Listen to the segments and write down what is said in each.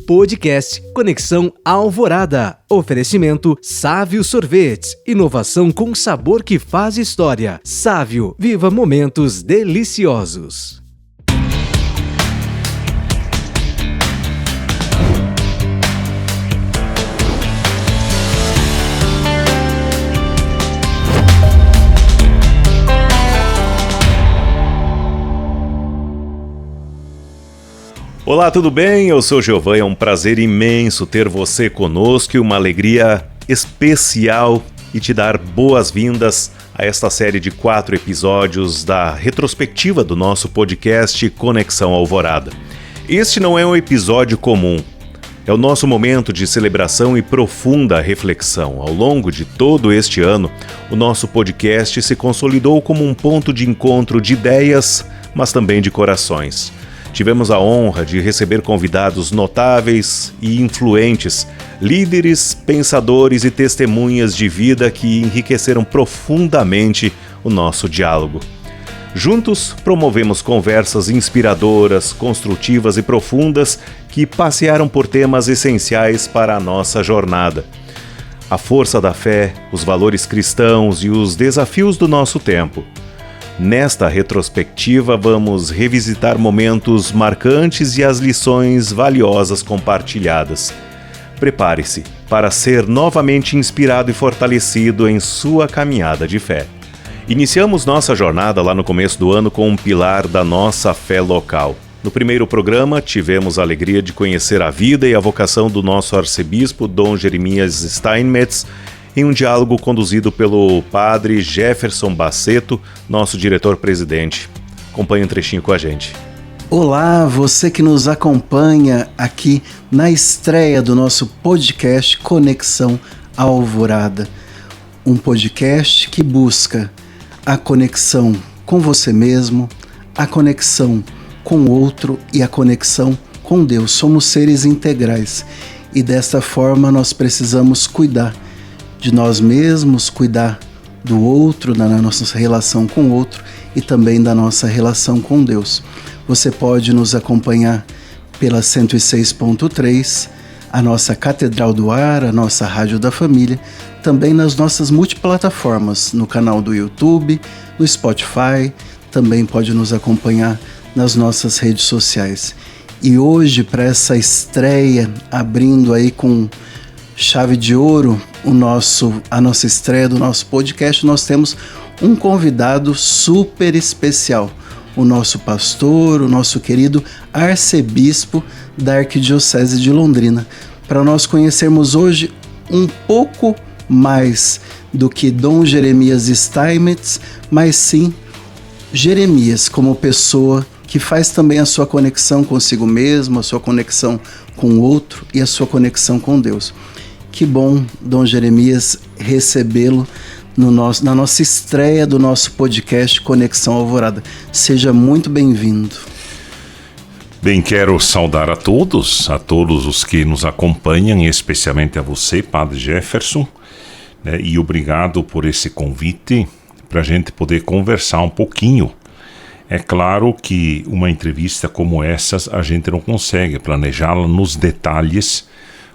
Podcast Conexão Alvorada. Oferecimento Sávio Sorvetes. Inovação com sabor que faz história. Sávio, viva momentos deliciosos. Olá, tudo bem? Eu sou o Giovanni, é um prazer imenso ter você conosco e uma alegria especial e te dar boas-vindas a esta série de 4 episódios da retrospectiva do nosso podcast Conexão Alvorada. Este não é um episódio comum, é o nosso momento de celebração e profunda reflexão. Ao longo de todo este ano, o nosso podcast se consolidou como um ponto de encontro de ideias, mas também de corações. Tivemos a honra de receber convidados notáveis e influentes, líderes, pensadores e testemunhas de vida que enriqueceram profundamente o nosso diálogo. Juntos, promovemos conversas inspiradoras, construtivas e profundas que passearam por temas essenciais para a nossa jornada. A força da fé, os valores cristãos e os desafios do nosso tempo. Nesta retrospectiva, vamos revisitar momentos marcantes e as lições valiosas compartilhadas. Prepare-se para ser novamente inspirado e fortalecido em sua caminhada de fé. Iniciamos nossa jornada lá no começo do ano com um pilar da nossa fé local. No primeiro programa, tivemos a alegria de conhecer a vida e a vocação do nosso arcebispo, Dom Jeremias Steinmetz, em um diálogo conduzido pelo padre Jefferson Baceto, nosso diretor-presidente. Acompanhe um trechinho com a gente. Olá, você que nos acompanha aqui na estreia do nosso podcast Conexão Alvorada. Um podcast que busca a conexão com você mesmo, a conexão com o outro e a conexão com Deus. Somos seres integrais e desta forma nós precisamos cuidar de nós mesmos, cuidar do outro, da nossa relação com o outro e também da nossa relação com Deus. Você pode nos acompanhar pela 106.3, a nossa Catedral do Ar, a nossa Rádio da Família, também nas nossas multiplataformas, no canal do YouTube, no Spotify, também pode nos acompanhar nas nossas redes sociais. E hoje, para essa estreia, abrindo aí com chave de ouro a nossa estreia do nosso podcast, nós temos um convidado super especial, o nosso pastor, o nosso querido arcebispo da Arquidiocese de Londrina, para nós conhecermos hoje um pouco mais do que Dom Jeremias Steinmetz, mas sim Jeremias como pessoa que faz também a sua conexão consigo mesmo, a sua conexão com o outro e a sua conexão com Deus. Que bom, Dom Jeremias, recebê-lo na nossa estreia do nosso podcast Conexão Alvorada. Seja muito bem-vindo. Bem, quero saudar a todos os que nos acompanham, e especialmente a você, Padre Jefferson, né, e obrigado por esse convite para a gente poder conversar um pouquinho. É claro que uma entrevista como essa a gente não consegue planejá-la nos detalhes,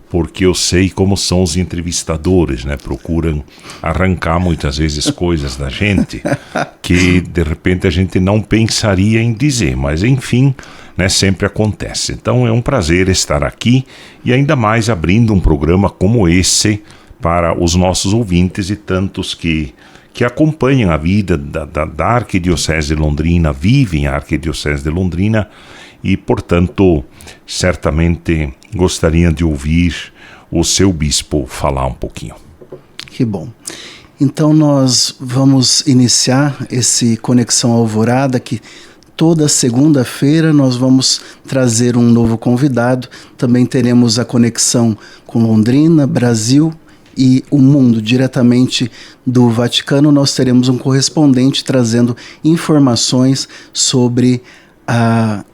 porque eu sei como são os entrevistadores, né? Procuram arrancar muitas vezes coisas da gente que de repente a gente não pensaria em dizer, mas enfim, né, sempre acontece. Então é um prazer estar aqui e ainda mais abrindo um programa como esse para os nossos ouvintes e tantos que acompanham a vida da Arquidiocese de Londrina, vivem a Arquidiocese de Londrina e, portanto, certamente gostariam de ouvir o seu bispo falar um pouquinho. Que bom. Então nós vamos iniciar esse Conexão Alvorada, que toda segunda-feira nós vamos trazer um novo convidado. Também teremos a conexão com Londrina, Brasil e o mundo. Diretamente do Vaticano nós teremos um correspondente trazendo informações sobre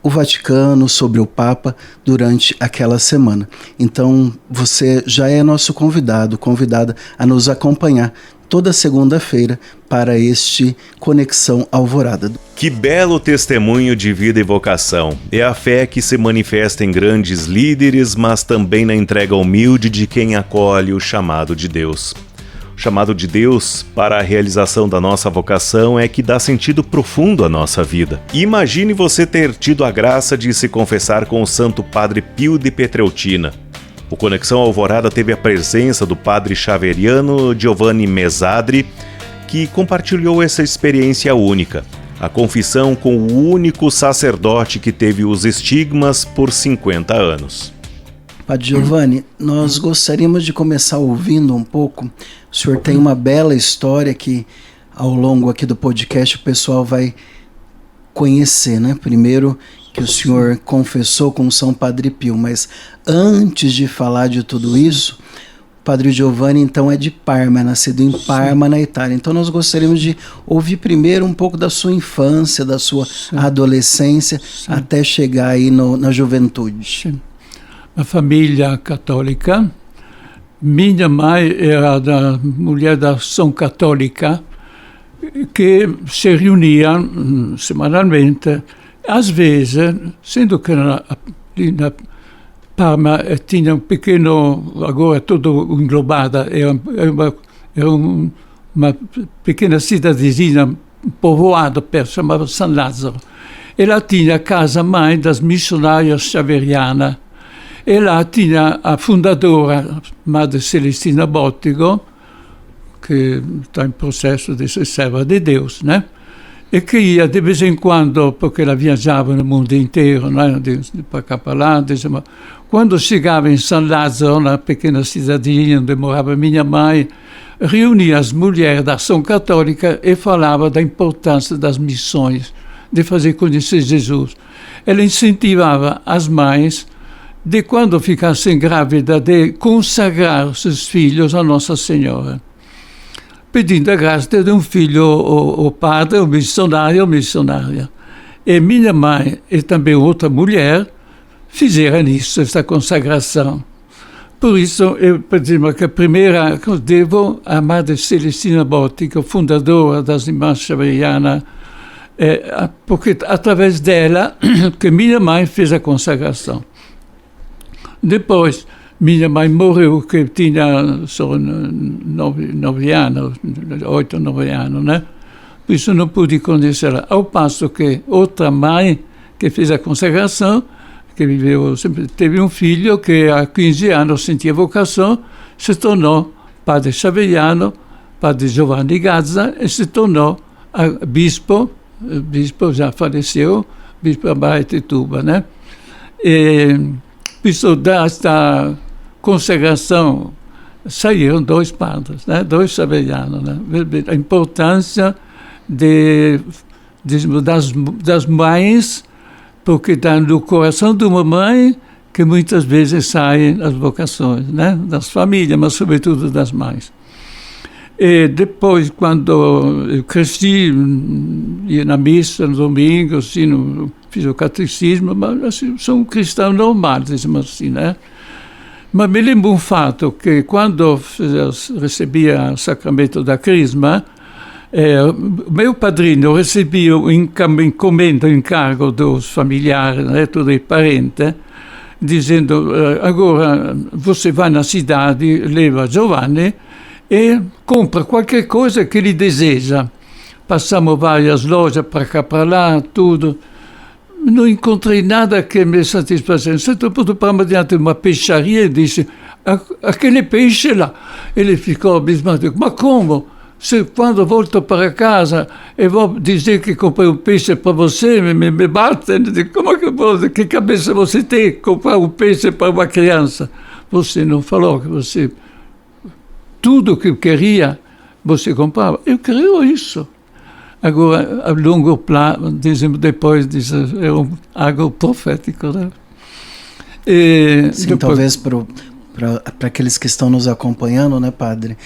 o Vaticano, sobre o Papa durante aquela semana. Então você já é nosso convidada a nos acompanhar toda segunda-feira para este Conexão Alvorada. Que belo testemunho de vida e vocação. É a fé que se manifesta em grandes líderes, mas também na entrega humilde de quem acolhe o chamado de Deus. O chamado de Deus para a realização da nossa vocação é que dá sentido profundo à nossa vida. Imagine você ter tido a graça de se confessar com o Santo Padre Pio de Pietrelcina. O Conexão Alvorada teve a presença do padre xaveriano Giovanni Mesadri, que compartilhou essa experiência única, a confissão com o único sacerdote que teve os estigmas por 50 anos. Padre Giovanni, nós gostaríamos de começar ouvindo um pouco. O senhor tem uma bela história que ao longo aqui do podcast o pessoal vai conhecer, né? Primeiro que o senhor confessou com São Padre Pio, mas antes de falar de tudo isso, o Padre Giovanni então é de Parma, é nascido em Parma, na Itália. Então nós gostaríamos de ouvir primeiro um pouco da sua infância, da sua adolescência, até chegar aí na juventude. Uma família católica. Minha mãe era da mulher da ação católica, que se reunia semanalmente. Às vezes, sendo que na Parma tinha um pequeno, agora tudo englobada, era uma pequena cidadezinha povoada, chamava San Lazzaro. Ela tinha a casa-mãe das missionárias xaverianas. E lá tinha a fundadora, Madre Celestina Bottigo, que está em processo de ser serva de Deus, né? E que ia de vez em quando, porque ela viajava no mundo inteiro, né? Para cá para lá, dizendo, quando chegava em San Lazzaro, na pequena cidadinha onde morava minha mãe, reunia as mulheres da ação católica e falava da importância das missões, de fazer conhecer Jesus. Ela incentivava as mães de quando ficassem grávidas, de consagrar seus filhos a Nossa Senhora, pedindo a graça de um filho, o padre, o missionário ou missionária. E minha mãe e também outra mulher fizeram isso, essa consagração. Por isso, eu digo que a primeira que eu devo à Madre Celestina Bottigo, fundadora das Irmãs Xaverianas, porque através dela que minha mãe fez a consagração. Depois, minha mãe morreu, que tinha só 9 anos, 8 ou 9 anos, né? Por isso não pude conhecê-la. Ao passo que outra mãe que fez a consagração, que viveu sempre, teve um filho que há 15 anos sentia vocação, se tornou padre xaveriano, padre Giovanni Gazza, e se tornou bispo. O bispo já faleceu, bispo Abaetetuba, né? Isso desta consagração saíram 2 padres, né? 2 xaverianos, né? A importância das mães, porque está no coração de uma mãe que muitas vezes saem as vocações, né? Das famílias, mas sobretudo das mães. E depois, quando eu cresci, ia na missa no domingo, assim, fiz o catecismo, mas assim, sou um cristão normal, dizemos assim, né? Mas me lembro um fato, que quando recebia o sacramento da crisma, meu padrinho recebia encomenda, encargo dos familiares, né, todos os parentes, dizendo, agora você vai na cidade, leva Giovanni e compra qualquer coisa que ele deseja. Passamos várias lojas para cá, para lá, tudo. Não encontrei nada que me satisfazesse. Então, para diante de uma peixaria e disse, aquele peixe lá. Ele ficou abismado. Mas como? Se quando volto para casa e vou dizer que comprei um peixe para você, me bate. Como que cabeça você tem comprar um peixe para uma criança? Você não falou que você... Tudo que eu queria, você comprava. Eu queria isso. Agora, a longo prazo, depois disso, é algo profético, né? Sim, depois... talvez para aqueles que estão nos acompanhando, né, padre?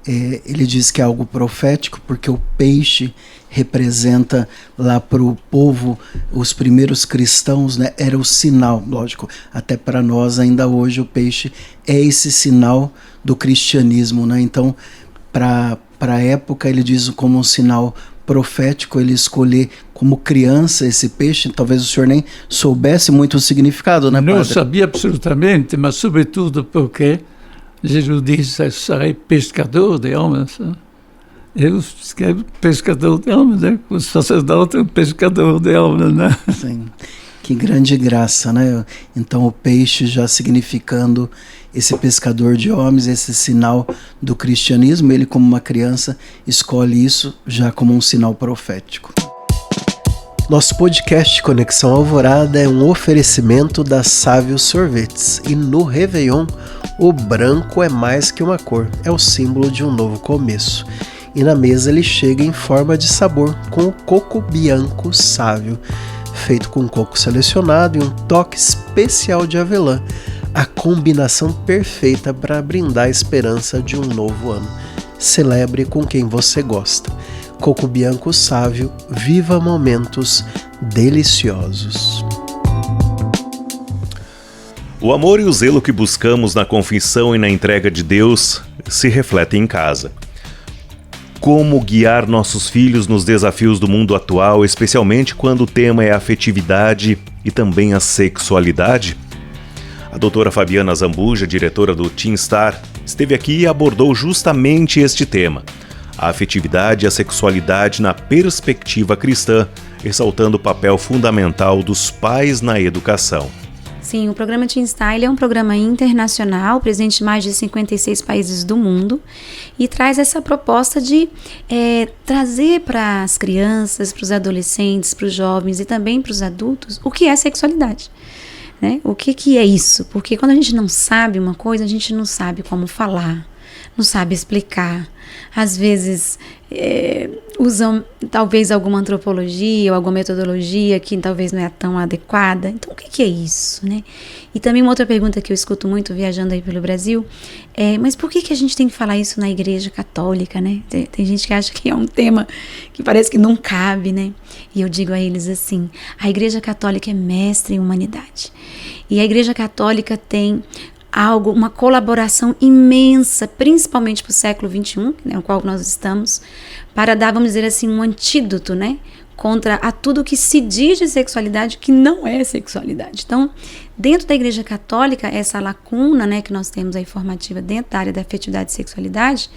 ele diz que é algo profético, porque o peixe representa lá para o povo, os primeiros cristãos, né, era o sinal, lógico, até para nós ainda hoje o peixe é esse sinal do cristianismo, né? Então, para a época, ele diz como um sinal profético, ele escolher como criança esse peixe. Talvez o senhor nem soubesse muito o significado, né, padre? Não sabia absolutamente, mas sobretudo porque Jesus disse: serei pescador de homens. Eu sou pescador de homens, né? O sacerdote é um pescador de homens, né? Sim. Que grande graça, né? Então o peixe já significando esse pescador de homens, esse sinal do cristianismo, ele como uma criança escolhe isso já como um sinal profético. Nosso podcast Conexão Alvorada é um oferecimento da Sávio Sorvetes, e no Réveillon o branco é mais que uma cor, é o símbolo de um novo começo. E na mesa ele chega em forma de sabor com o Coco Bianco Sávio, feito com coco selecionado e um toque especial de avelã, a combinação perfeita para brindar a esperança de um novo ano. Celebre com quem você gosta. Coco Bianco Sávio, viva momentos deliciosos. O amor e o zelo que buscamos na confissão e na entrega de Deus se refletem em casa. Como guiar nossos filhos nos desafios do mundo atual, especialmente quando o tema é a afetividade e também a sexualidade? A doutora Fabiana Zambuja, diretora do Teen Star, esteve aqui e abordou justamente este tema, a afetividade e a sexualidade na perspectiva cristã, ressaltando o papel fundamental dos pais na educação. Sim, o programa Teen Star é um programa internacional, presente em mais de 56 países do mundo, e traz essa proposta de trazer para as crianças, para os adolescentes, para os jovens e também para os adultos o que é sexualidade. Né? O que é isso? Porque quando a gente não sabe uma coisa, a gente não sabe como falar, não sabe explicar. Às vezes usam talvez alguma antropologia ou alguma metodologia que talvez não é tão adequada. Então, o que é isso, né? E também uma outra pergunta que eu escuto muito viajando aí pelo Brasil é: mas por que a gente tem que falar isso na Igreja Católica, né? Tem gente que acha que é um tema que parece que não cabe, né? E eu digo a eles assim: a Igreja Católica é mestre em humanidade. E a Igreja Católica tem uma colaboração imensa, principalmente para o século XXI, né, no qual nós estamos, para dar, vamos dizer assim, um antídoto, né, contra a tudo que se diz de sexualidade que não é sexualidade. Então, dentro da Igreja Católica, essa lacuna, né, que nós temos aí formativa dentro da área da afetividade e sexualidade,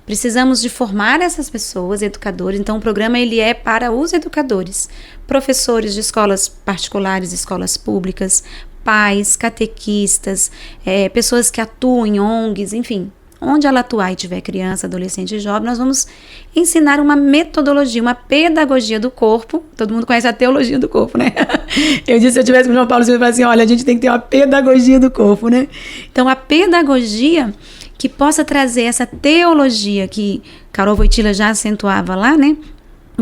precisamos de formar essas pessoas, educadores. Então, o programa ele é para os educadores, professores de escolas particulares, escolas públicas, pais, catequistas, pessoas que atuam em ONGs, enfim, onde ela atuar e tiver criança, adolescente e jovem, nós vamos ensinar uma metodologia, uma pedagogia do corpo. Todo mundo conhece a teologia do corpo, né? Eu disse, se eu tivesse com o João Paulo, você ia falar assim: olha, a gente tem que ter uma pedagogia do corpo, né? Então, a pedagogia que possa trazer essa teologia que Karol Wojtyla já acentuava lá, né?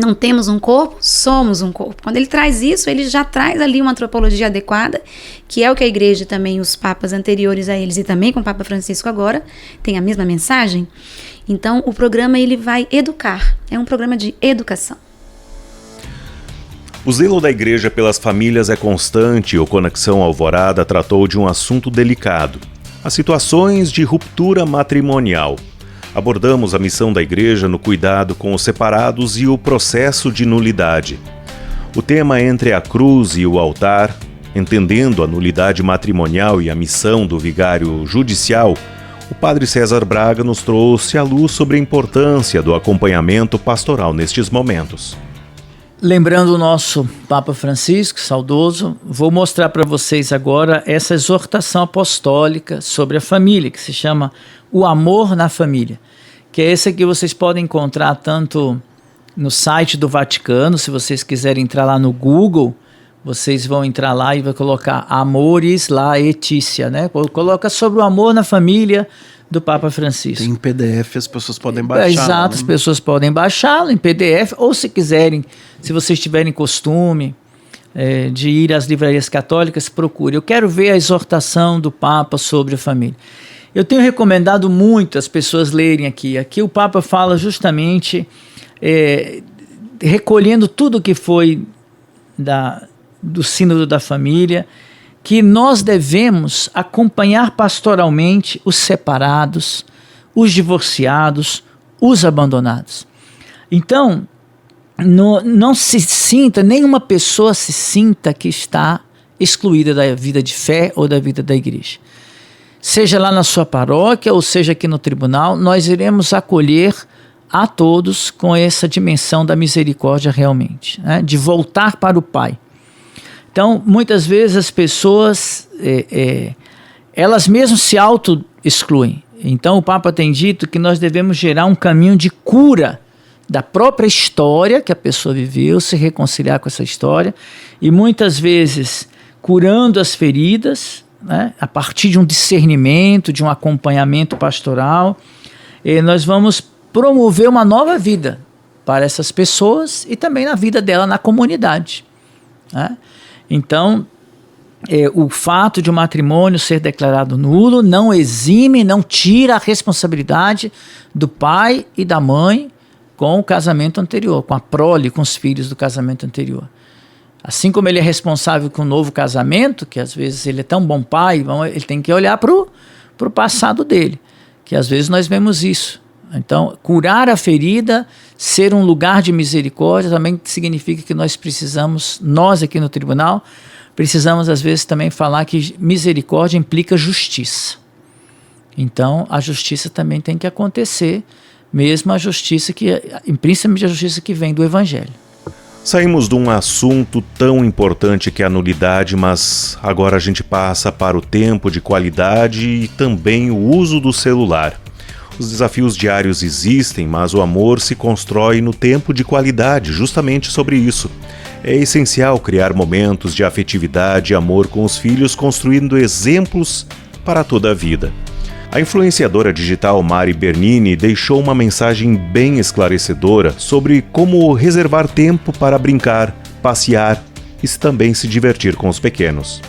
Não temos um corpo, somos um corpo. Quando ele traz isso, ele já traz ali uma antropologia adequada, que é o que a igreja também, os papas anteriores a eles e também com o Papa Francisco agora, tem a mesma mensagem. Então, o programa ele vai educar, é um programa de educação. O zelo da igreja pelas famílias é constante. O Conexão Alvorada tratou de um assunto delicado: as situações de ruptura matrimonial. Abordamos a missão da igreja no cuidado com os separados e o processo de nulidade. O tema Entre a Cruz e o Altar, entendendo a nulidade matrimonial e a missão do vigário judicial, o padre César Braga nos trouxe à luz sobre a importância do acompanhamento pastoral nestes momentos. Lembrando o nosso Papa Francisco, saudoso, vou mostrar para vocês agora essa exortação apostólica sobre a família, que se chama O Amor na Família, que é esse que vocês podem encontrar tanto no site do Vaticano. Se vocês quiserem entrar lá no Google, vocês vão entrar lá e vai colocar Amoris Laetitia, né? Coloca sobre o amor na família do Papa Francisco. Tem em PDF, as pessoas podem baixar. Exato, as pessoas podem baixá-lo em PDF, ou se quiserem, se vocês tiverem costume de ir às livrarias católicas, procure. Eu quero ver a exortação do Papa sobre a família. Eu tenho recomendado muito as pessoas lerem aqui. Aqui o Papa fala justamente, recolhendo tudo que foi do Sínodo da Família, que nós devemos acompanhar pastoralmente os separados, os divorciados, os abandonados. Então, não se sinta, nenhuma pessoa se sinta que está excluída da vida de fé ou da vida da igreja. Seja lá na sua paróquia ou seja aqui no tribunal, nós iremos acolher a todos com essa dimensão da misericórdia realmente, né? De voltar para o Pai. Então, muitas vezes as pessoas, elas mesmas se auto-excluem. Então, o Papa tem dito que nós devemos gerar um caminho de cura da própria história que a pessoa viveu, se reconciliar com essa história, e muitas vezes curando as feridas, né, a partir de um discernimento, de um acompanhamento pastoral, nós vamos promover uma nova vida para essas pessoas e também na vida dela na comunidade, né? Então, o fato de o matrimônio ser declarado nulo não exime, não tira a responsabilidade do pai e da mãe com o casamento anterior, com a prole, com os filhos do casamento anterior. Assim como ele é responsável com o novo casamento, que às vezes ele é tão bom pai, ele tem que olhar para o passado dele, que às vezes nós vemos isso. Então, curar a ferida, ser um lugar de misericórdia, também significa que nós precisamos, nós aqui no tribunal, precisamos às vezes também falar que misericórdia implica justiça. Então, a justiça também tem que acontecer, mesmo a justiça principalmente a justiça que vem do Evangelho. Saímos de um assunto tão importante que é a nulidade, mas agora a gente passa para o tempo de qualidade e também o uso do celular. Os desafios diários existem, mas o amor se constrói no tempo de qualidade, justamente sobre isso. É essencial criar momentos de afetividade e amor com os filhos, construindo exemplos para toda a vida. A influenciadora digital Mari Bernini deixou uma mensagem bem esclarecedora sobre como reservar tempo para brincar, passear e também se divertir com os pequenos.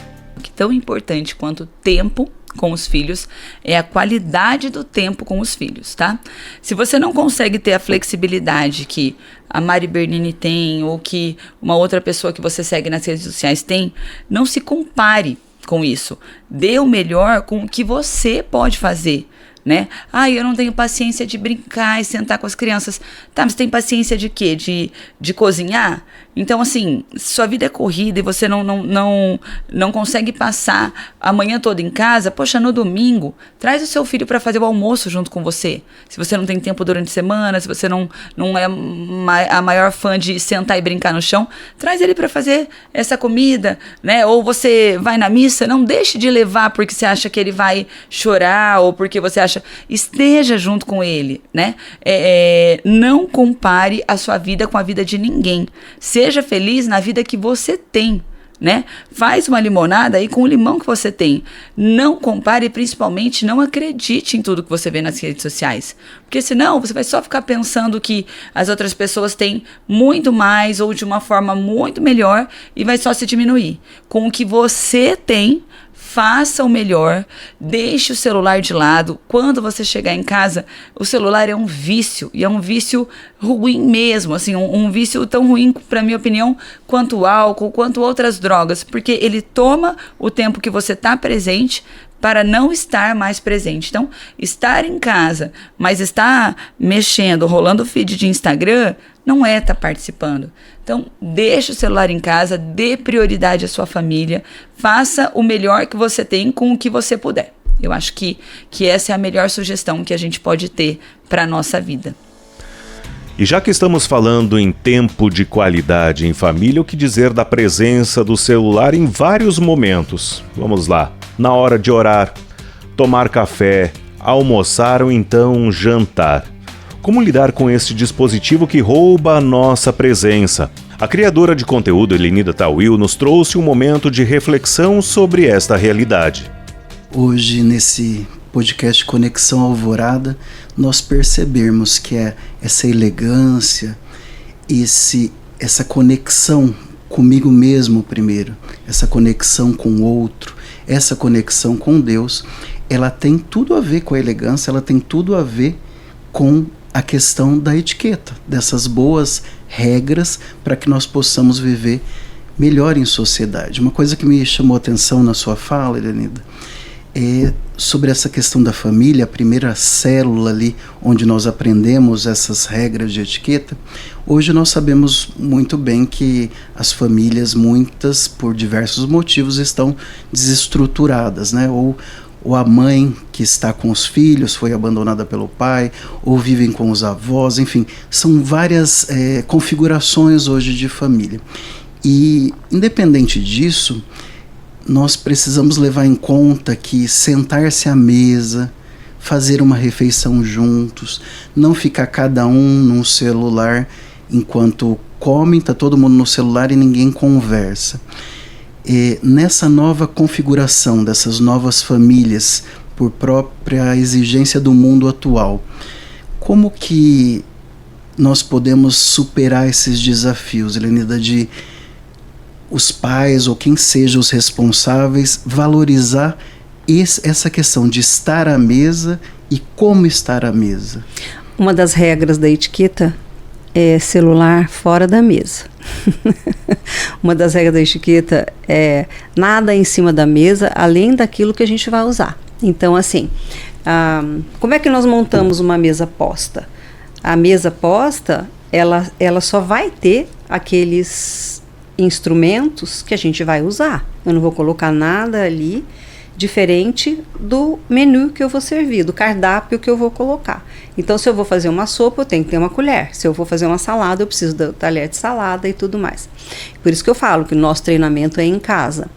Tão importante quanto tempo com os filhos é a qualidade do tempo com os filhos, tá? Se você não consegue ter a flexibilidade que a Mari Bernini tem ou que uma outra pessoa que você segue nas redes sociais tem, não se compare com isso. Dê o melhor com o que você pode fazer, né? Eu não tenho paciência de brincar e sentar com as crianças. Tá, mas tem paciência de quê? De cozinhar? Então, assim, sua vida é corrida e você não consegue passar a manhã toda em casa, poxa, no domingo, traz o seu filho para fazer o almoço junto com você. Se você não tem tempo durante a semana, se você não é a maior fã de sentar e brincar no chão, traz ele para fazer essa comida, né? Ou você vai na missa, não deixe de levar porque você acha que ele vai chorar ou porque você acha... Esteja junto com ele, né? Não compare a sua vida com a vida de ninguém. Seja feliz na vida que você tem, né? Faz uma limonada aí com o limão que você tem. Não compare e principalmente não acredite em tudo que você vê nas redes sociais. Porque senão você vai só ficar pensando que as outras pessoas têm muito mais ou de uma forma muito melhor e vai só se diminuir. Com o que você tem, faça o melhor, deixe o celular de lado. Quando você chegar em casa, o celular é um vício, e é um vício ruim mesmo, assim, um vício tão ruim, para minha opinião, quanto o álcool, quanto outras drogas, porque ele toma o tempo que você está presente para não estar mais presente. Então, estar em casa, mas estar mexendo, rolando o feed de Instagram, não é estar participando. Então, deixe o celular em casa, dê prioridade à sua família, faça o melhor que você tem com o que você puder. Eu acho que essa é a melhor sugestão que a gente pode ter para a nossa vida. E já que estamos falando em tempo de qualidade em família, o que dizer da presença do celular em vários momentos? Vamos lá. Na hora de orar, tomar café, almoçar ou então jantar. Como lidar com este dispositivo que rouba a nossa presença? A criadora de conteúdo Elenida Tawil nos trouxe um momento de reflexão sobre esta realidade. Hoje, nesse podcast Conexão Alvorada, nós percebemos que essa elegância, essa conexão comigo mesmo primeiro, essa conexão com o outro, essa conexão com Deus, ela tem tudo a ver com a elegância, ela tem tudo a ver com a questão da etiqueta, dessas boas regras para que nós possamos viver melhor em sociedade. Uma coisa que me chamou a atenção na sua fala, Elenida, é sobre essa questão da família, a primeira célula ali onde nós aprendemos essas regras de etiqueta. Hoje nós sabemos muito bem que as famílias, muitas por diversos motivos, estão desestruturadas, né? Ou a mãe que está com os filhos foi abandonada pelo pai, ou vivem com os avós, enfim, são várias configurações hoje de família. E, independente disso, nós precisamos levar em conta que sentar-se à mesa, fazer uma refeição juntos, não ficar cada um num celular enquanto comem, está todo mundo no celular e ninguém conversa. Nessa nova configuração dessas novas famílias, por própria exigência do mundo atual, como que nós podemos superar esses desafios, Elenida, de os pais ou quem seja os responsáveis valorizar essa questão de estar à mesa e como estar à mesa? Uma das regras da etiqueta é celular fora da mesa. Uma das regras da etiqueta é nada em cima da mesa, além daquilo que a gente vai usar. Então, assim, como é que nós montamos uma mesa posta? A mesa posta, ela só vai ter aqueles instrumentos que a gente vai usar. Eu não vou colocar nada ali diferente do menu que eu vou servir, do cardápio que eu vou colocar. Então, se eu vou fazer uma sopa, eu tenho que ter uma colher. Se eu vou fazer uma salada, eu preciso do talher de salada e tudo mais. Por isso que eu falo que o nosso treinamento é em casa.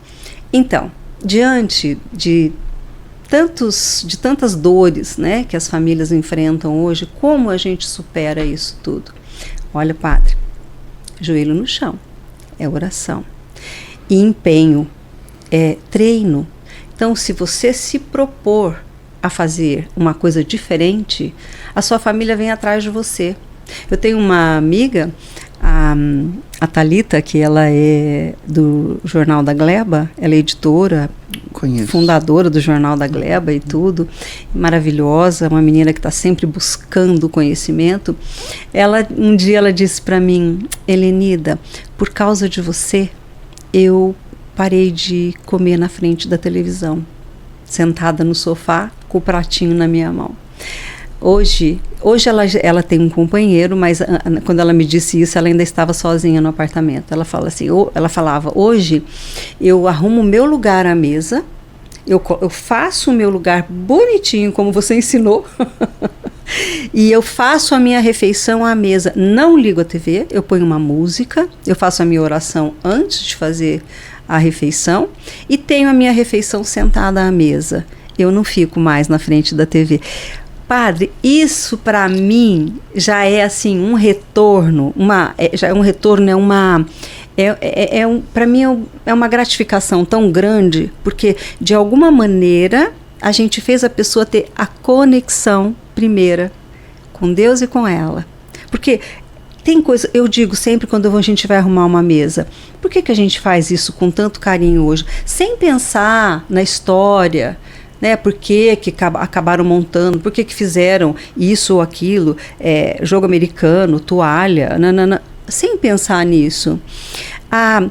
Então, diante de tantas dores, né, que as famílias enfrentam hoje, como a gente supera isso tudo? Olha, padre, joelho no chão, é oração. E empenho, é treino. Então, se você se propor a fazer uma coisa diferente, a sua família vem atrás de você. Eu tenho uma amiga, a Thalita, que ela é do Jornal da Gleba, ela é editora, fundadora do Jornal da Gleba e tudo, maravilhosa, uma menina que está sempre buscando conhecimento. Um dia ela disse para mim: Elenida, por causa de você, eu parei de comer na frente da televisão, sentada no sofá, com o pratinho na minha mão. Hoje ela tem um companheiro, mas quando ela me disse isso, ela ainda estava sozinha no apartamento. Ela falava, hoje eu arrumo o meu lugar à mesa, eu faço o meu lugar bonitinho, como você ensinou, e eu faço a minha refeição à mesa. Não ligo a TV, eu ponho uma música, eu faço a minha oração antes de fazer a refeição e tenho a minha refeição sentada à mesa. Eu não fico mais na frente da TV. Padre, isso para mim já é assim um retorno, para mim é uma gratificação tão grande, porque de alguma maneira a gente fez a pessoa ter a conexão primeira com Deus e com ela. Porque tem coisa, eu digo sempre quando a gente vai arrumar uma mesa, por que a gente faz isso com tanto carinho hoje? Sem pensar na história, né? Por que acabaram montando, por que fizeram isso ou aquilo, jogo americano, toalha, nanana, sem pensar nisso. A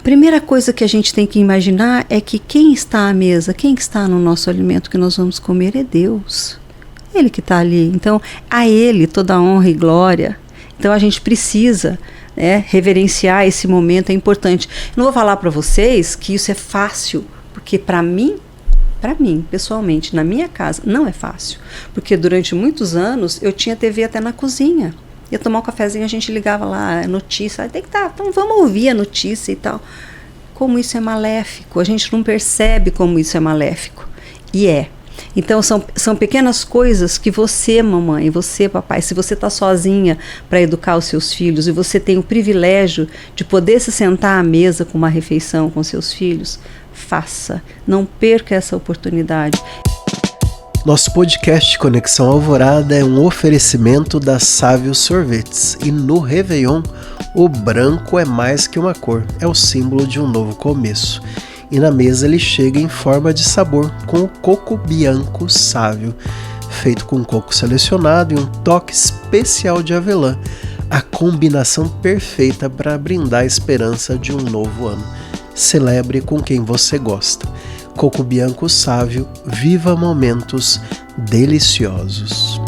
primeira coisa que a gente tem que imaginar é que quem está à mesa, quem está no nosso alimento que nós vamos comer é Deus. Ele que está ali. Então, a Ele toda a honra e glória. Então, a gente precisa reverenciar esse momento, é importante. Não vou falar para vocês que isso é fácil, porque para mim, pessoalmente, na minha casa, não é fácil. Porque durante muitos anos, eu tinha TV até na cozinha. Ia tomar um cafezinho, a gente ligava lá, notícia, tem que então vamos ouvir a notícia e tal. Como isso é maléfico, a gente não percebe como isso é maléfico. E é. Então, são pequenas coisas que você, mamãe, você, papai, se você está sozinha para educar os seus filhos e você tem o privilégio de poder se sentar à mesa com uma refeição com seus filhos, faça. Não perca essa oportunidade. Nosso podcast Conexão Alvorada é um oferecimento da Sávio Sorvetes. E no Réveillon, o branco é mais que uma cor, é o símbolo de um novo começo. e na mesa ele chega em forma de sabor com o coco bianco sávio, feito com coco selecionado e um toque especial de avelã, a combinação perfeita para brindar a esperança de um novo ano. Celebre com quem você gosta. Coco bianco sávio, viva momentos deliciosos.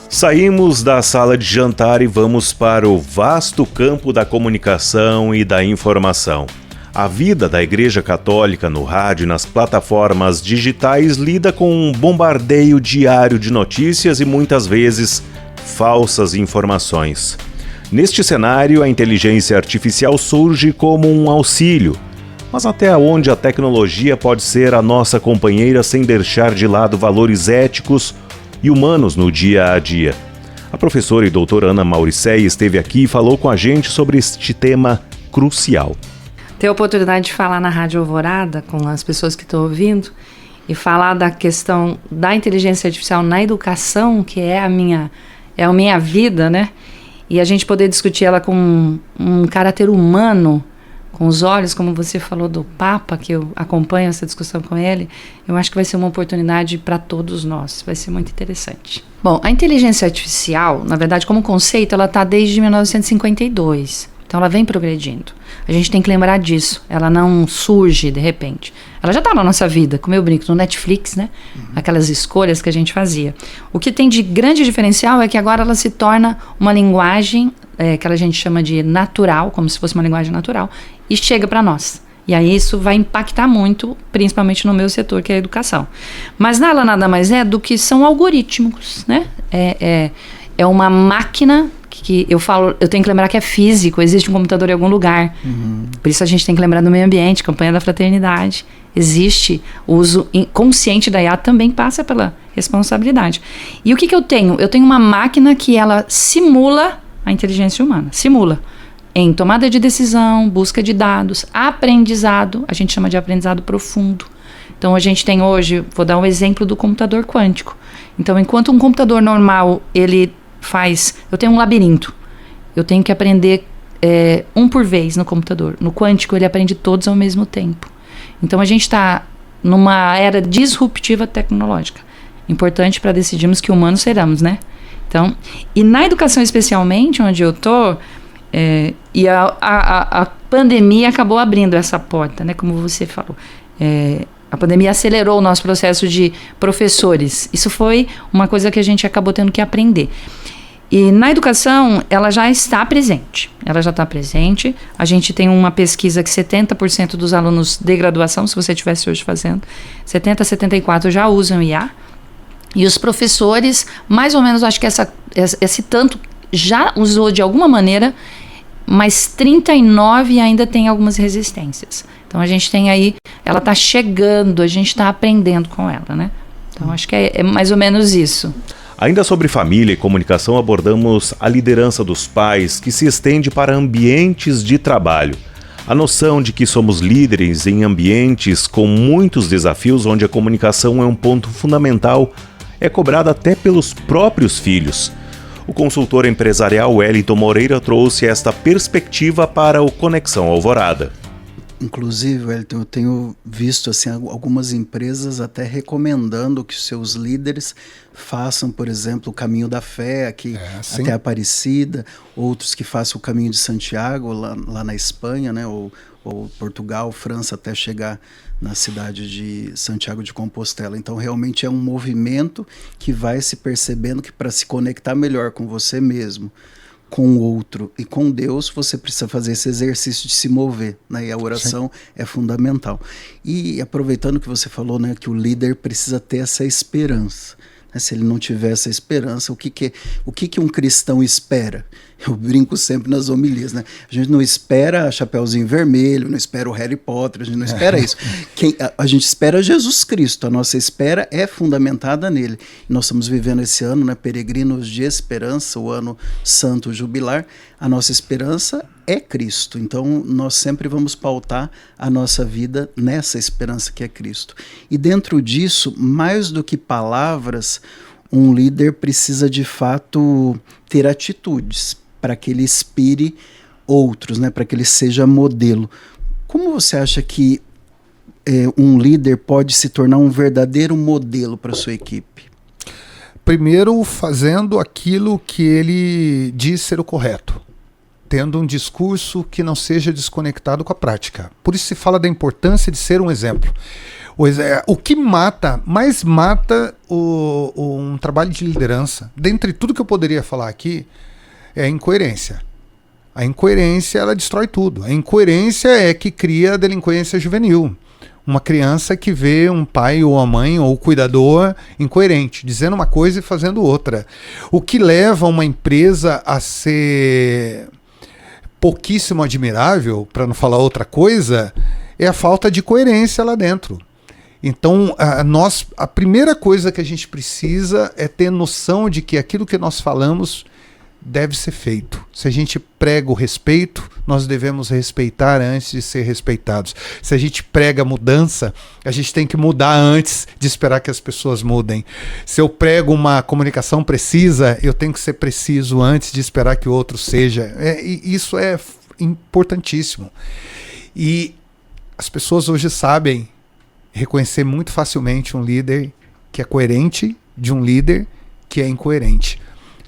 Saímos da sala de jantar e vamos para o vasto campo da comunicação e da informação. A vida da Igreja Católica no rádio e nas plataformas digitais lida com um bombardeio diário de notícias e muitas vezes falsas informações. Neste cenário, a inteligência artificial surge como um auxílio. Mas até onde a tecnologia pode ser a nossa companheira sem deixar de lado valores éticos e humanos no dia a dia? A professora e doutora Ana Mauricéia esteve aqui e falou com a gente sobre este tema crucial. Ter a oportunidade de falar na Rádio Alvorada com as pessoas que estão ouvindo e falar da questão da inteligência artificial na educação, que é a minha vida, né? E a gente poder discutir ela com um caráter humano, com os olhos, como você falou do Papa, que eu acompanho essa discussão com ele, eu acho que vai ser uma oportunidade para todos nós, vai ser muito interessante. Bom, a inteligência artificial, na verdade, como conceito, ela está desde 1952, então ela vem progredindo. A gente tem que lembrar disso, ela não surge de repente. Ela já está na nossa vida, como eu brinco, no Netflix, né? Aquelas escolhas que a gente fazia. O que tem de grande diferencial é que agora ela se torna uma linguagem que a gente chama de natural, como se fosse uma linguagem natural, e chega para nós. E aí isso vai impactar muito, principalmente no meu setor, que é a educação. Mas ela nada mais é do que são algoritmos, né? É uma máquina que eu tenho que lembrar que é físico, existe um computador em algum lugar. Por isso a gente tem que lembrar do meio ambiente, campanha da fraternidade. Existe o uso consciente da IA, também passa pela responsabilidade. E o que eu tenho? Eu tenho uma máquina que ela simula a inteligência humana, simula em tomada de decisão, busca de dados, aprendizado, a gente chama de aprendizado profundo. Então a gente tem hoje, vou dar um exemplo do computador quântico. Então enquanto um computador normal, eu tenho um labirinto, eu tenho que aprender um por vez no computador. No quântico ele aprende todos ao mesmo tempo. Então a gente está numa era disruptiva tecnológica, importante para decidirmos que humanos seremos, né? Então, e na educação especialmente, onde eu estou, e a pandemia acabou abrindo essa porta, né? Como você falou, a pandemia acelerou o nosso processo de professores. Isso foi uma coisa que a gente acabou tendo que aprender. E na educação, ela já está presente. A gente tem uma pesquisa que 70% dos alunos de graduação, se você estivesse hoje fazendo, 70% a 74% já usam IA. E os professores, mais ou menos, acho que esse tanto já usou de alguma maneira, mas 39% ainda tem algumas resistências. Então a gente tem aí, ela está chegando, a gente está aprendendo com ela, né? Então acho que é mais ou menos isso. Ainda sobre família e comunicação, abordamos a liderança dos pais, que se estende para ambientes de trabalho. A noção de que somos líderes em ambientes com muitos desafios, onde a comunicação é um ponto fundamental, é cobrada até pelos próprios filhos. O consultor empresarial Wellington Moreira trouxe esta perspectiva para o Conexão Alvorada. Inclusive, Wellington, eu tenho visto assim, algumas empresas até recomendando que os seus líderes façam, por exemplo, o caminho da fé aqui até Aparecida, outros que façam o caminho de Santiago lá na Espanha, né, ou Portugal, França, até chegar na cidade de Santiago de Compostela. Então, realmente é um movimento que vai se percebendo que para se conectar melhor com você mesmo, com o outro e com Deus, você precisa fazer esse exercício de se mover, né? E a oração é fundamental. E aproveitando que você falou, né, que o líder precisa ter essa esperança. Se ele não tiver essa esperança, o que um cristão espera? Eu brinco sempre nas homilias, né? A gente não espera Chapeuzinho Vermelho, não espera o Harry Potter, a gente não espera isso. A gente espera Jesus Cristo, a nossa espera é fundamentada nele. E nós estamos vivendo esse ano, né, peregrinos de esperança, o ano santo jubilar. A nossa esperança é Cristo, então nós sempre vamos pautar a nossa vida nessa esperança que é Cristo. E dentro disso, mais do que palavras, um líder precisa de fato ter atitudes para que ele inspire outros, né, para que ele seja modelo. Como você acha que um líder pode se tornar um verdadeiro modelo para sua equipe? Primeiro, fazendo aquilo que ele diz ser o correto, tendo um discurso que não seja desconectado com a prática. Por isso se fala da importância de ser um exemplo. O que mais mata um trabalho de liderança, dentre tudo que eu poderia falar aqui, é a incoerência. A incoerência, ela destrói tudo. A incoerência é que cria a delinquência juvenil. Uma criança que vê um pai ou a mãe ou o cuidador incoerente, dizendo uma coisa e fazendo outra. O que leva uma empresa a ser pouquíssimo admirável, para não falar outra coisa, é a falta de coerência lá dentro. Então, a primeira coisa que a gente precisa é ter noção de que aquilo que nós falamos deve ser feito. Se a gente prega o respeito, nós devemos respeitar antes de ser respeitados. Se a gente prega mudança, a gente tem que mudar antes de esperar que as pessoas mudem. Se eu prego uma comunicação precisa, eu tenho que ser preciso antes de esperar que o outro seja. Isso é importantíssimo. E as pessoas hoje sabem reconhecer muito facilmente um líder que é coerente de um líder que é incoerente.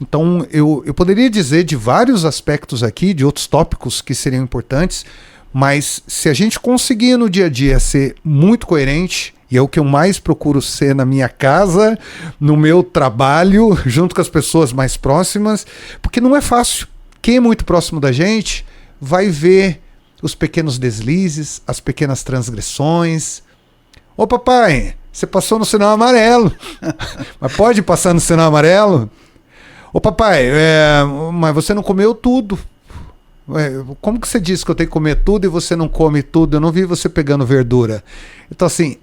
Então, eu poderia dizer de vários aspectos aqui, de outros tópicos que seriam importantes, mas se a gente conseguir no dia a dia ser muito coerente, e é o que eu mais procuro ser na minha casa, no meu trabalho, junto com as pessoas mais próximas, porque não é fácil. Quem é muito próximo da gente vai ver os pequenos deslizes, as pequenas transgressões. Ô papai, você passou no sinal amarelo, mas pode passar no sinal amarelo? Ô papai, mas você não comeu tudo. Como que você disse que eu tenho que comer tudo e você não come tudo? Eu não vi você pegando verdura. Então assim,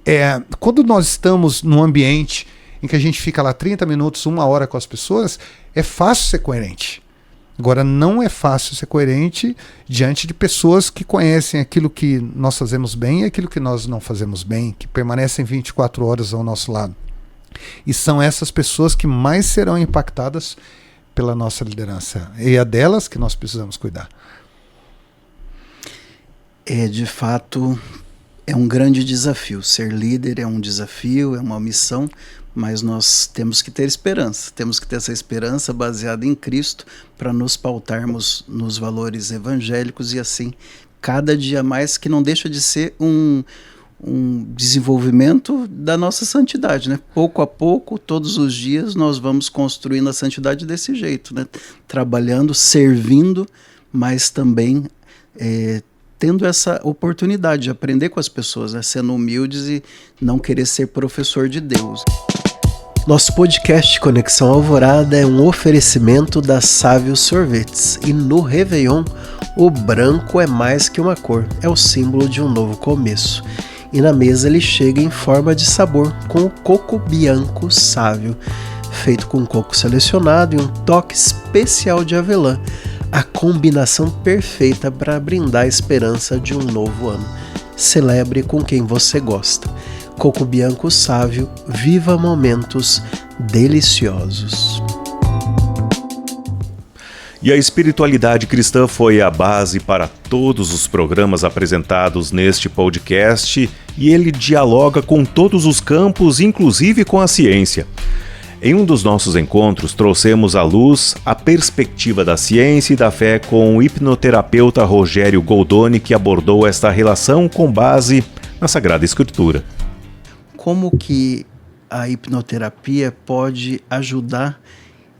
quando nós estamos num ambiente em que a gente fica lá 30 minutos, 1 hora com as pessoas, é fácil ser coerente. Agora, não é fácil ser coerente diante de pessoas que conhecem aquilo que nós fazemos bem e aquilo que nós não fazemos bem, que permanecem 24 horas ao nosso lado. E são essas pessoas que mais serão impactadas pela nossa liderança. E é delas que nós precisamos cuidar. De fato, é um grande desafio. Ser líder é um desafio, é uma missão, mas nós temos que ter esperança. Temos que ter essa esperança baseada em Cristo para nos pautarmos nos valores evangélicos e assim, cada dia mais, que não deixa de ser um desenvolvimento da nossa santidade, né? Pouco a pouco, todos os dias, nós vamos construindo a santidade desse jeito, né? Trabalhando, servindo, mas também tendo essa oportunidade de aprender com as pessoas, né? Sendo humildes e não querer ser professor de Deus. Nosso podcast Conexão Alvorada é um oferecimento da Sávio Sorvetes. E no Réveillon, o branco é mais que uma cor, é o símbolo de um novo começo. E na mesa ele chega em forma de sabor, com o coco bianco Sávio, feito com coco selecionado e um toque especial de avelã, a combinação perfeita para brindar a esperança de um novo ano. Celebre com quem você gosta. Coco bianco Sávio, viva momentos deliciosos. E a espiritualidade cristã foi a base para todos os programas apresentados neste podcast e ele dialoga com todos os campos, inclusive com a ciência. Em um dos nossos encontros, trouxemos à luz a perspectiva da ciência e da fé com o hipnoterapeuta Rogério Goldoni, que abordou esta relação com base na Sagrada Escritura. Como que a hipnoterapia pode ajudar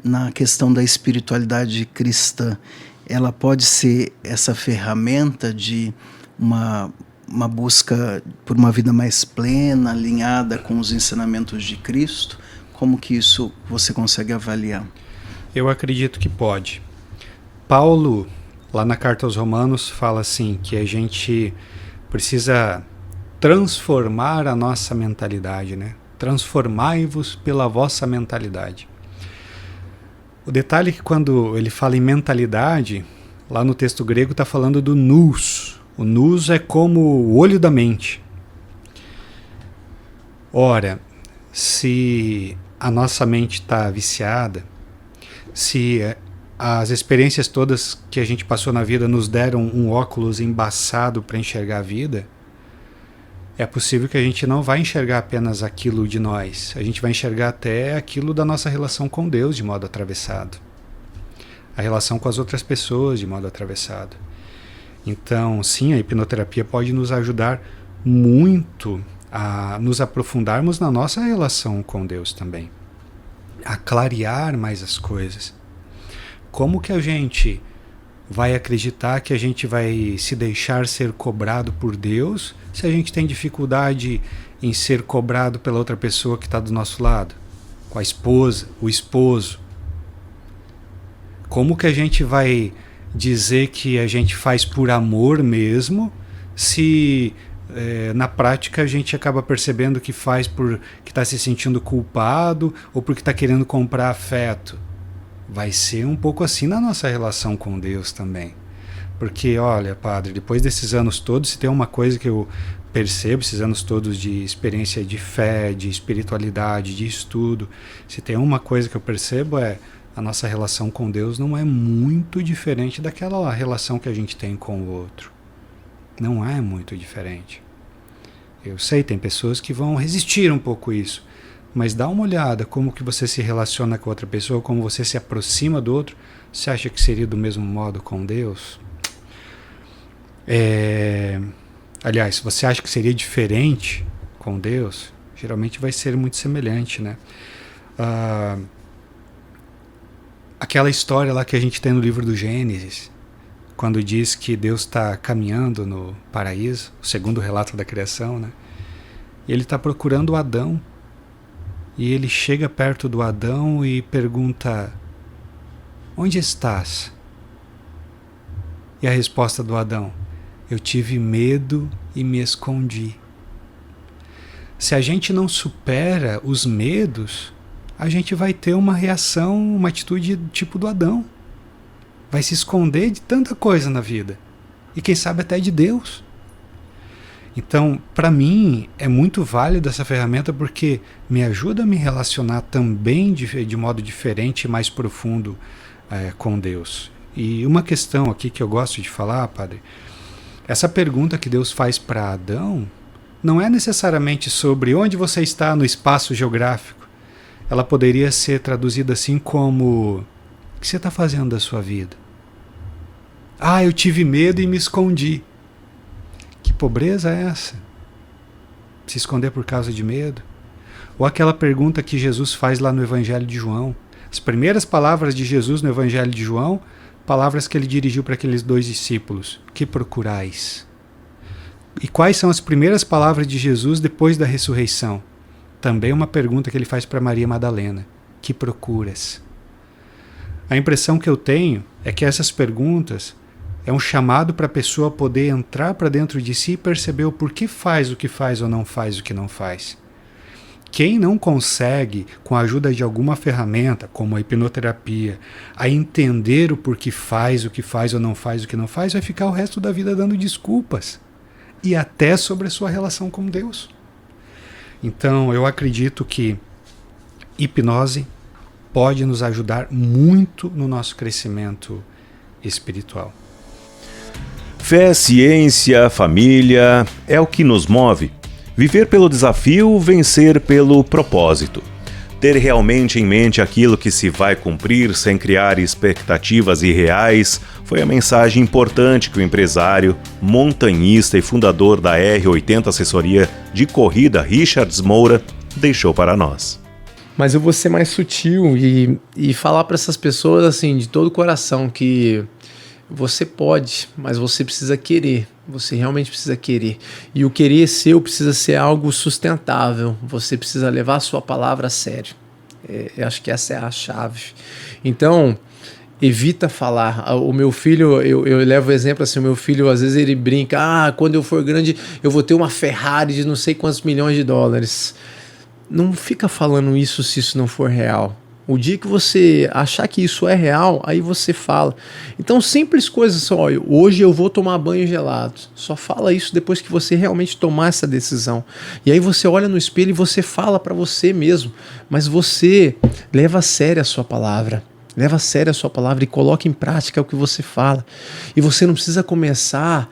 na questão da espiritualidade cristã? Ela pode ser essa ferramenta de uma busca por uma vida mais plena, alinhada com os ensinamentos de Cristo? Como que isso você consegue avaliar? Eu acredito que pode. Paulo, lá na Carta aos Romanos, fala assim, que a gente precisa transformar a nossa mentalidade, né? Transformai-vos pela vossa mentalidade. O detalhe é que quando ele fala em mentalidade, lá no texto grego está falando do nous. O nous é como o olho da mente. Ora, se a nossa mente está viciada, se as experiências todas que a gente passou na vida nos deram um óculos embaçado para enxergar a vida, é possível que a gente não vai enxergar apenas aquilo de nós. A gente vai enxergar até aquilo da nossa relação com Deus de modo atravessado. A relação com as outras pessoas de modo atravessado. Então, sim, a hipnoterapia pode nos ajudar muito a nos aprofundarmos na nossa relação com Deus também. A clarear mais as coisas. Como que a gente vai acreditar que a gente vai se deixar ser cobrado por Deus se a gente tem dificuldade em ser cobrado pela outra pessoa que está do nosso lado? Com a esposa, o esposo. Como que a gente vai dizer que a gente faz por amor mesmo, se na prática a gente acaba percebendo que faz porque está se sentindo culpado ou porque está querendo comprar afeto? Vai ser um pouco assim na nossa relação com Deus também. Porque, olha, padre, depois desses anos todos, se tem uma coisa que eu percebo, esses anos todos de experiência de fé, de espiritualidade, de estudo, se tem uma coisa que eu percebo é a nossa relação com Deus não é muito diferente daquela relação que a gente tem com o outro. Não é muito diferente. Eu sei, tem pessoas que vão resistir um pouco isso, mas dá uma olhada como que você se relaciona com outra pessoa, como você se aproxima do outro. Você acha que seria do mesmo modo com Deus? Aliás, se você acha que seria diferente com Deus, geralmente vai ser muito semelhante, né? Aquela história lá que a gente tem no livro do Gênesis, quando diz que Deus está caminhando no paraíso, o segundo relato da criação, né? E ele está procurando o Adão. E ele chega perto do Adão e pergunta: onde estás? E a resposta do Adão: eu tive medo e me escondi. Se a gente não supera os medos, a gente vai ter uma reação, uma atitude tipo do Adão. Vai se esconder de tanta coisa na vida. E quem sabe até de Deus. Então, para mim, é muito válido essa ferramenta porque me ajuda a me relacionar também de modo diferente e mais profundo com Deus. E uma questão aqui que eu gosto de falar, padre, essa pergunta que Deus faz para Adão não é necessariamente sobre onde você está no espaço geográfico. Ela poderia ser traduzida assim como: o que você está fazendo da sua vida? Ah, eu tive medo e me escondi. Que pobreza é essa? Se esconder por causa de medo? Ou aquela pergunta que Jesus faz lá no Evangelho de João. As primeiras palavras de Jesus no Evangelho de João, palavras que ele dirigiu para aqueles 2 discípulos: que procurais? E quais são as primeiras palavras de Jesus depois da ressurreição? Também uma pergunta que ele faz para Maria Madalena: que procuras? A impressão que eu tenho é que essas perguntas é um chamado para a pessoa poder entrar para dentro de si e perceber o porquê faz o que faz ou não faz o que não faz. Quem não consegue, com a ajuda de alguma ferramenta, como a hipnoterapia, a entender o porquê faz o que faz ou não faz o que não faz, vai ficar o resto da vida dando desculpas. E até sobre a sua relação com Deus. Então, eu acredito que hipnose pode nos ajudar muito no nosso crescimento espiritual. Fé, ciência, família é o que nos move. Viver pelo desafio, vencer pelo propósito. Ter realmente em mente aquilo que se vai cumprir sem criar expectativas irreais foi a mensagem importante que o empresário, montanhista e fundador da R80 Assessoria de Corrida, Richards Moura, deixou para nós. Mas eu vou ser mais sutil e falar para essas pessoas assim, de todo o coração, que você pode, mas você precisa querer. Você realmente precisa querer. E o querer seu precisa ser algo sustentável. Você precisa levar a sua palavra a sério. Eu acho que essa é a chave. Então, evita falar. O meu filho, eu levo o exemplo assim, o meu filho às vezes ele brinca: quando eu for grande eu vou ter uma Ferrari de não sei quantos milhões de dólares. Não fica falando isso se isso não for real. O dia que você achar que isso é real, aí você fala. Então, simples coisas são: olha, hoje eu vou tomar banho gelado. Só fala isso depois que você realmente tomar essa decisão. E aí você olha no espelho e você fala para você mesmo. Mas você leva a sério a sua palavra. Leva a sério a sua palavra e coloque em prática o que você fala. E você não precisa começar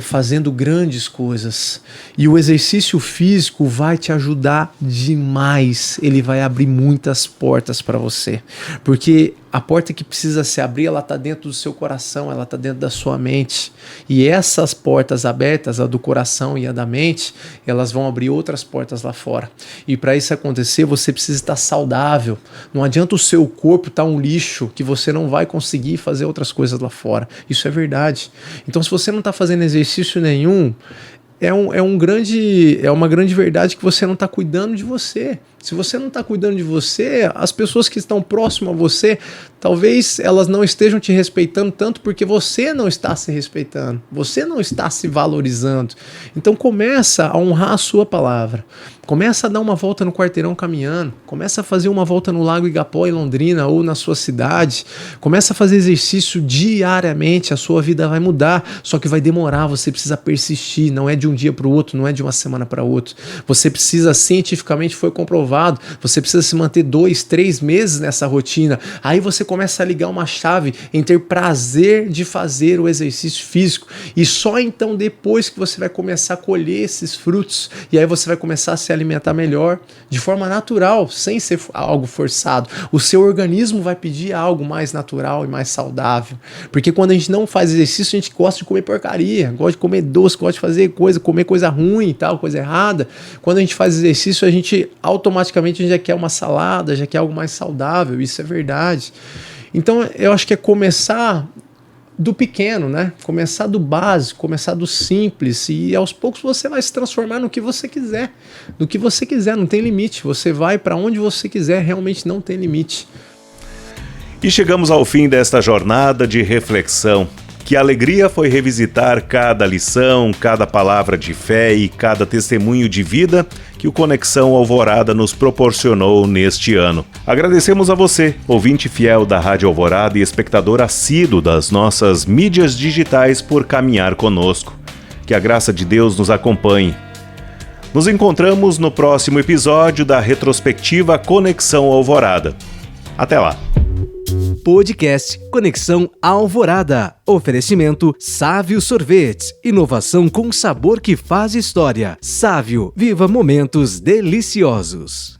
fazendo grandes coisas. E o exercício físico vai te ajudar demais. Ele vai abrir muitas portas para você. Porque a porta que precisa se abrir, ela está dentro do seu coração, ela está dentro da sua mente. E essas portas abertas, a do coração e a da mente, elas vão abrir outras portas lá fora. E para isso acontecer, você precisa estar saudável. Não adianta o seu corpo estar um lixo, que você não vai conseguir fazer outras coisas lá fora. Isso é verdade. Então, se você não está fazendo exercício nenhum, é uma grande verdade que você não está cuidando de você. Se você não está cuidando de você, as pessoas que estão próximas a você, talvez elas não estejam te respeitando tanto porque você não está se respeitando, você não está se valorizando. Então começa a honrar a sua palavra. Começa a dar uma volta no quarteirão caminhando, começa a fazer uma volta no Lago Igapó em Londrina ou na sua cidade, começa a fazer exercício diariamente, a sua vida vai mudar, só que vai demorar, você precisa persistir, não é de um dia para o outro, não é de uma semana para outra. Você precisa, cientificamente foi comprovado, você precisa se manter 2, 3 meses nessa rotina, aí você começa a ligar uma chave em ter prazer de fazer o exercício físico, e só então depois que você vai começar a colher esses frutos, e aí você vai começar a se alimentar melhor, de forma natural, sem ser algo forçado. O seu organismo vai pedir algo mais natural e mais saudável. Porque quando a gente não faz exercício, a gente gosta de comer porcaria, gosta de comer doce, gosta de fazer comer coisa ruim e tal, coisa errada. Quando a gente faz exercício, a gente automaticamente já quer uma salada, já quer algo mais saudável. Isso é verdade. Então, eu acho que é começar do pequeno, né? Começar do básico, começar do simples, e aos poucos você vai se transformar no que você quiser. No que você quiser, não tem limite. Você vai para onde você quiser, realmente não tem limite. E chegamos ao fim desta jornada de reflexão. Que alegria foi revisitar cada lição, cada palavra de fé e cada testemunho de vida que o Conexão Alvorada nos proporcionou neste ano. Agradecemos a você, ouvinte fiel da Rádio Alvorada e espectador assíduo das nossas mídias digitais, por caminhar conosco. Que a graça de Deus nos acompanhe. Nos encontramos no próximo episódio da retrospectiva Conexão Alvorada. Até lá! Podcast Conexão Alvorada. Oferecimento Sávio Sorvetes. Inovação com sabor que faz história. Sávio, viva momentos deliciosos.